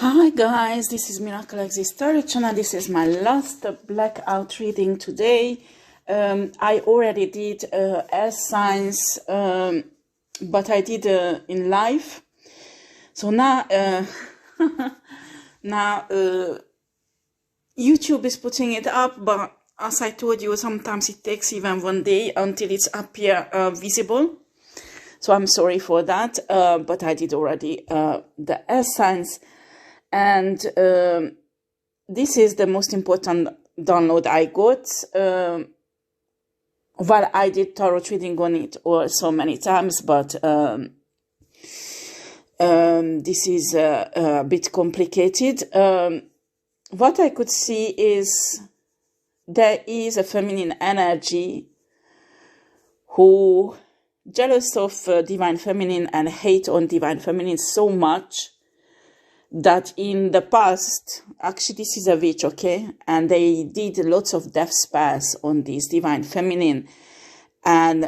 Hi guys, this is miraclexistetarot channel. This is my last blackout reading today. I already did air signs, but I did in live. So now, YouTube is putting it up, but as I told you, sometimes it takes even one day until it's up here visible. So I'm sorry for that, but I did already the air signs. And this is the most important download I got. Well, I did tarot reading on it so many times, but this is a bit complicated. What I could see is there is a feminine energy who jealous of divine feminine and hate on divine feminine so much that in the past, actually this is a witch, okay, and they did lots of death spells on this divine feminine, and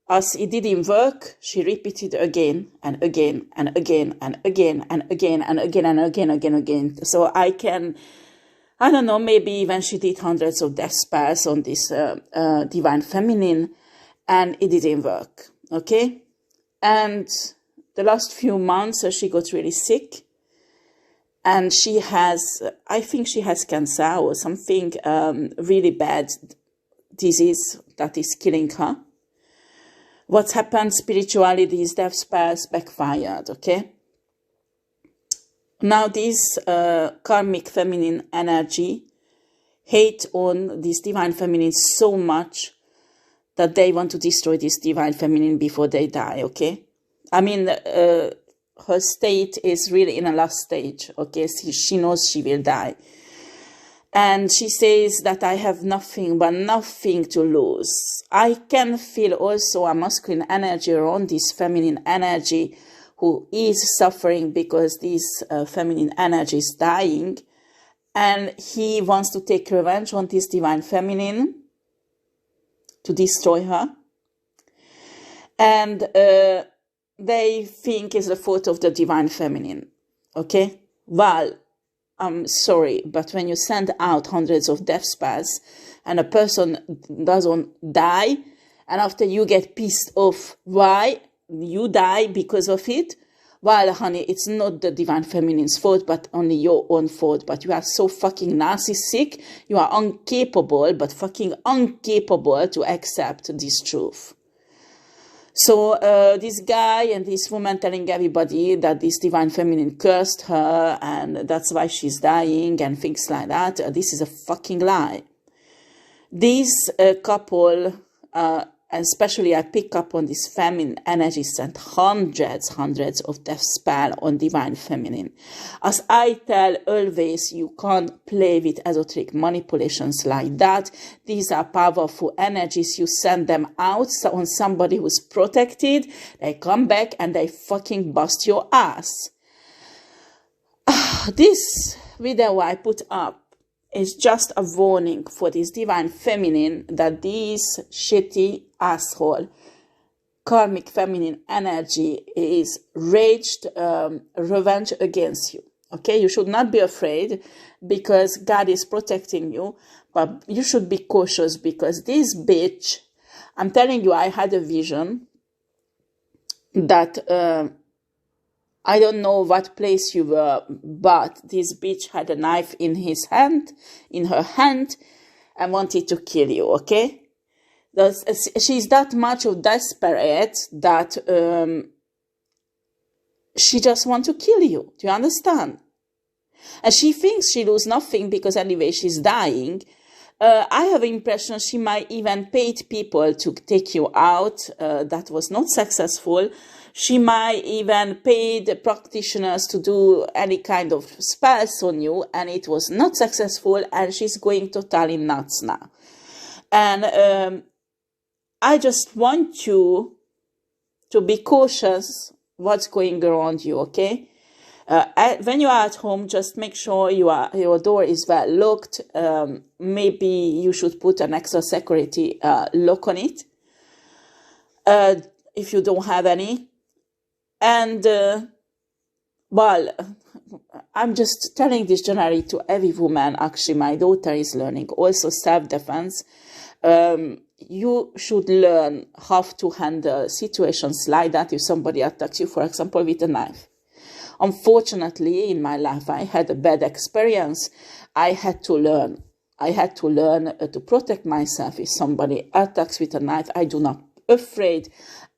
as it didn't work, she repeated again and again and again and again and again and again and again. So I don't know, maybe even she did hundreds of death spells on this divine feminine, and it didn't work, okay. And the last few months she got really sick. And she has, I think she has cancer or something, really bad disease that is killing her. What's happened spiritually, these death spells backfired, okay? Now this karmic feminine energy hate on this divine feminine so much that they want to destroy this divine feminine before they die, okay? I mean, her state is really in a last stage, okay? She knows she will die. And she says that I have nothing but nothing to lose. I can feel also a masculine energy around this feminine energy who is suffering because this feminine energy is dying. And he wants to take revenge on this divine feminine to destroy her. And they think is the fault of the divine feminine, okay? Well, I'm sorry, but when you send out hundreds of death spells and a person doesn't die, and after you get pissed off why you die because of it, well, honey, it's not the divine feminine's fault, but only your own fault. But you are so fucking narcissistic, you are incapable, but fucking incapable to accept this truth. So this guy and this woman telling everybody that this divine feminine cursed her and that's why she's dying and things like that, this is a fucking lie. This couple, and especially I pick up on this feminine energy, sent hundreds of death spells on divine feminine. As I tell always, you can't play with esoteric manipulations like that. These are powerful energies. You send them out on somebody who's protected. They come back and they fucking bust your ass. This video I put up is just a warning for this divine feminine that this shitty asshole karmic feminine energy is raged revenge against you, okay? You should not be afraid because God is protecting you, but you should be cautious because this bitch, I'm telling you, I had a vision that I don't know what place you were, but this bitch had a knife in her hand, and wanted to kill you, okay? She's that much of desperate that she just wants to kill you. Do you understand? And she thinks she lose nothing because anyway she's dying. I have the impression she might even paid people to take you out. That was not successful. She might even pay the practitioners to do any kind of spells on you, and it was not successful, and she's going totally nuts now. And I just want you to be cautious what's going around you, okay? When you are at home, just make sure your door is well locked. Maybe you should put an extra security lock on it if you don't have any. And Well, I'm just telling this generally to every woman. Actually, my daughter is learning also self-defense. You should learn how to handle situations like that if somebody attacks you, for example, with a knife. Unfortunately, in my life, I had a bad experience. I had to learn. I had to learn to protect myself. If somebody attacks with a knife, I do not afraid.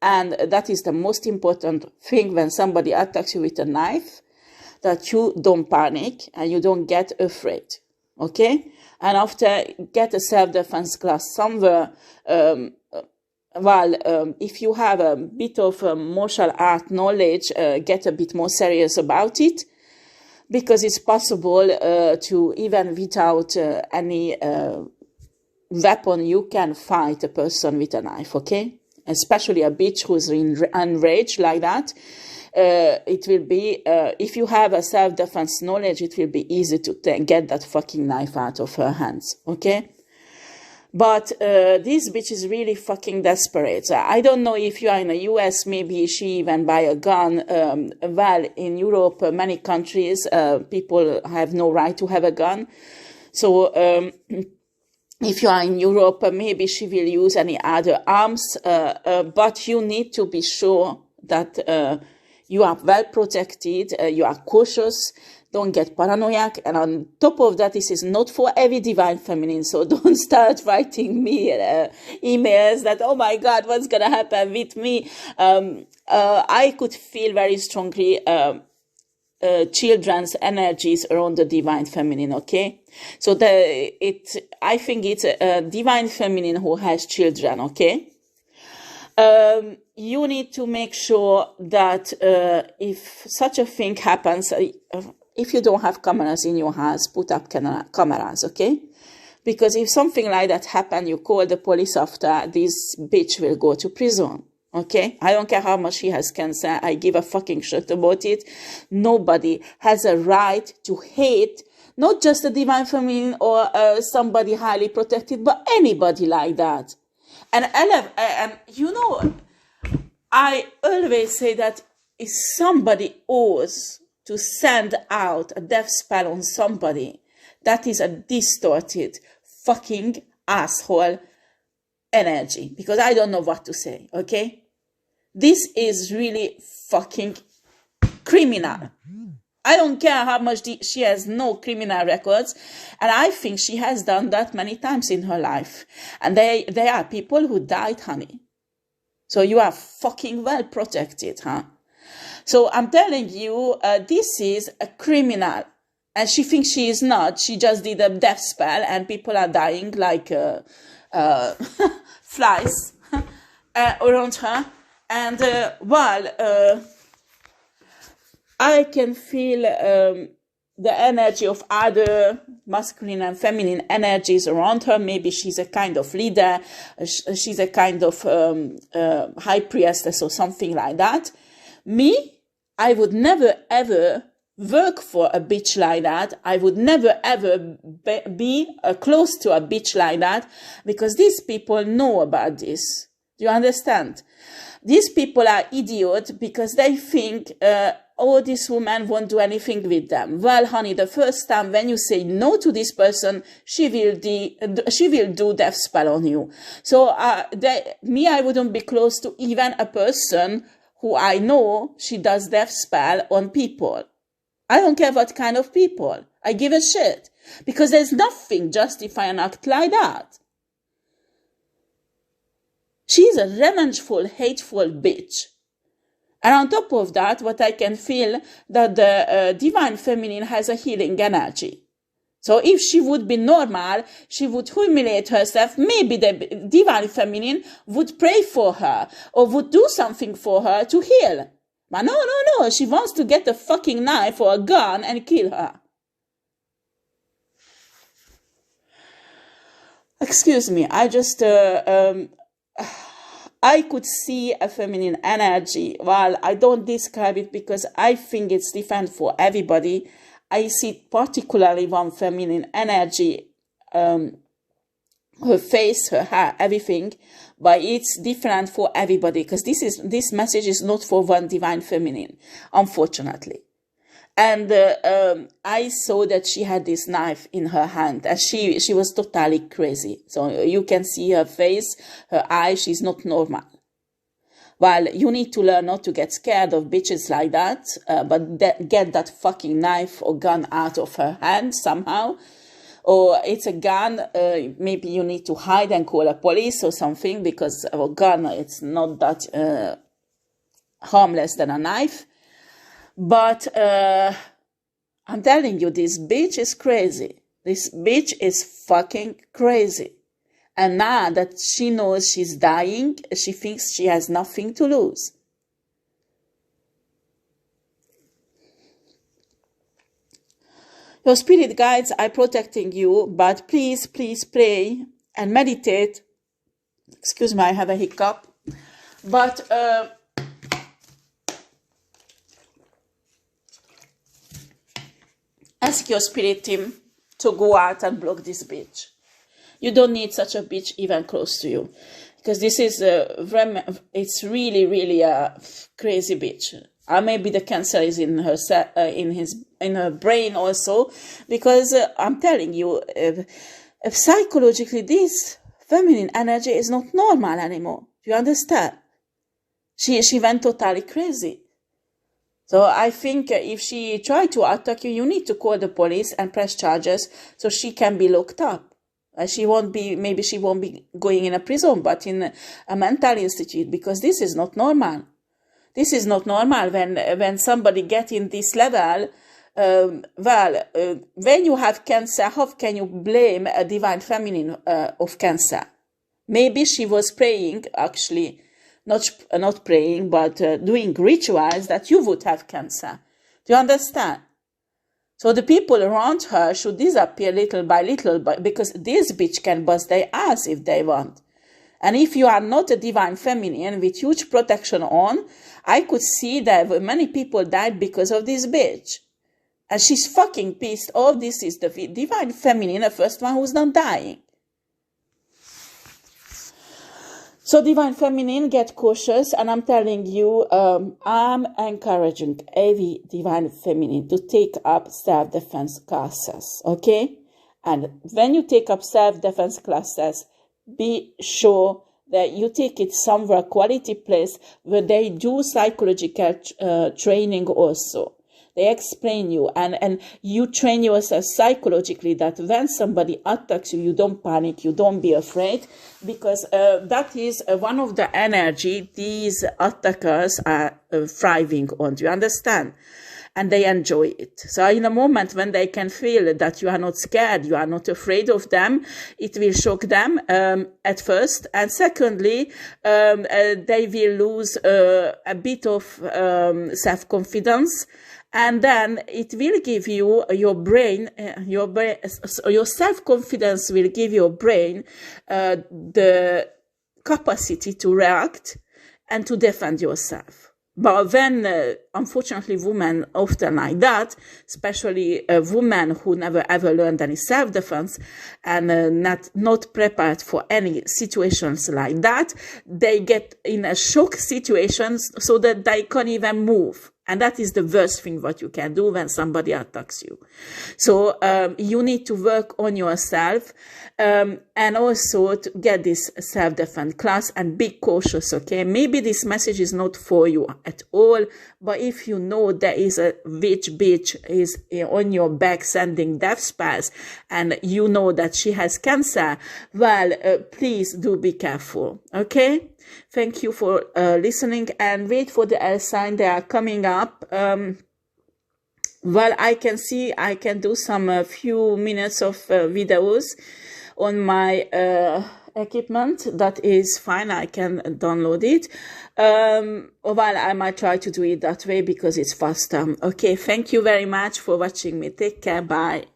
And that is the most important thing when somebody attacks you with a knife, that you don't panic and you don't get afraid. Okay? And after, get a self-defense class somewhere. If you have a bit of martial art knowledge, get a bit more serious about it, because it's possible to, even without any weapon, you can fight a person with a knife, okay? Especially a bitch who's enraged like that. It will be, if you have a self-defense knowledge, it will be easy to get that fucking knife out of her hands, okay? But this bitch is really fucking desperate. I don't know if you are in the US, maybe she even buy a gun. Well, in Europe, many countries, people have no right to have a gun. So if you are in Europe, maybe she will use any other arms. But you need to be sure that you are well protected, you are cautious, don't get paranoid. And on top of that, this is not for every divine feminine. So don't start writing me emails that, oh my God, what's going to happen with me? I could feel very strongly children's energies around the divine feminine, okay? So I think it's a divine feminine who has children, okay? You need to make sure that if such a thing happens, if you don't have cameras in your house, put up cameras, okay? Because if something like that happens, you call the police after, this bitch will go to prison, okay? I don't care how much she has cancer. I give a fucking shit about it. Nobody has a right to hate, not just the divine feminine or somebody highly protected, but anybody like that. And you know, I always say that if somebody owes to send out a death spell on somebody, that is a distorted fucking asshole energy. Because I don't know what to say, okay? This is really fucking criminal. I don't care how much she has no criminal records. And I think she has done that many times in her life. And there are people who died, honey. So you are fucking well protected, huh? So I'm telling you, this is a criminal. And she thinks she is not. She just did a death spell and people are dying like flies around her. And, I can feel the energy of other masculine and feminine energies around her. Maybe she's a kind of leader. She's a kind of high priestess or something like that. Me, I would never ever work for a bitch like that. I would never ever be close to a bitch like that, because these people know about this. Do you understand? These people are idiots because they think, oh, this woman won't do anything with them. Well, honey, the first time when you say no to this person, she will do death spell on you. So I wouldn't be close to even a person who I know she does death spell on people. I don't care what kind of people. I give a shit. Because there's nothing justifying an act like that. She's a revengeful, hateful bitch. And on top of that, what I can feel, that the divine feminine has a healing energy. So if she would be normal, she would humiliate herself. Maybe the divine feminine would pray for her or would do something for her to heal. But no. She wants to get a fucking knife or a gun and kill her. Excuse me, I just... I could see a feminine energy. Well, I don't describe it because I think it's different for everybody. I see particularly one feminine energy, her face, her hair, everything, but it's different for everybody because this message is not for one divine feminine, unfortunately. And I saw that she had this knife in her hand, and she was totally crazy. So you can see her face, her eyes, she's not normal. Well, you need to learn not to get scared of bitches like that, but get that fucking knife or gun out of her hand somehow. Or it's a gun, maybe you need to hide and call a police or something, because a gun, it's not that harmless than a knife. But I'm telling you, this bitch is crazy. This bitch is fucking crazy. And now that she knows she's dying, she thinks she has nothing to lose. Your spirit guides are protecting you, but please, please pray and meditate. Excuse me, I have a hiccup. But ask your spirit team to go out and block this bitch. You don't need such a bitch even close to you, because this is it's really, really a crazy bitch. Maybe the cancer is in her in her brain also, because I'm telling you, psychologically, this feminine energy is not normal anymore. Do you understand? She went totally crazy. So I think if she tried to attack you, you need to call the police and press charges so she can be locked up. She won't be, maybe she won't be going in a prison, but in a mental institute, because this is not normal. This is not normal when somebody gets in this level. When you have cancer, how can you blame a divine feminine of cancer? Maybe she was praying, actually, not praying, but doing rituals that you would have cancer. Do you understand? So the people around her should disappear little by little, because this bitch can bust their ass if they want. And if you are not a divine feminine with huge protection on, I could see that many people died because of this bitch. And she's fucking pissed off. This is the divine feminine, the first one who's not dying. So divine feminine, get cautious, and I'm telling you, I'm encouraging every divine feminine to take up self-defense classes, okay? And when you take up self-defense classes, be sure that you take it somewhere, quality place, where they do psychological training also. They explain you, and you train yourself psychologically that when somebody attacks you, you don't panic, you don't be afraid, because that is one of the energy these attackers are thriving on. Do you understand? And they enjoy it. So in a moment when they can feel that you are not scared, you are not afraid of them, it will shock them at first. And secondly, they will lose a bit of self-confidence. And then it will give you your self-confidence will give your brain the capacity to react and to defend yourself. But when, unfortunately, women often like that, especially women who never ever learned any self-defense and not prepared for any situations like that, they get in a shock situations so that they can't even move. And that is the worst thing what you can do when somebody attacks you. So you need to work on yourself and also to get this self-defense class, and be cautious, okay? Maybe this message is not for you at all, but if you know there is a witch bitch is on your back sending death spells, and you know that she has cancer, well, please do be careful, okay? Thank you for listening, and wait for the L sign. They are coming up. Well, I can see I can do some few minutes of videos on my equipment. That is fine. I can download it. Well, I might try to do it that way because it's faster. Okay, thank you very much for watching me. Take care. Bye.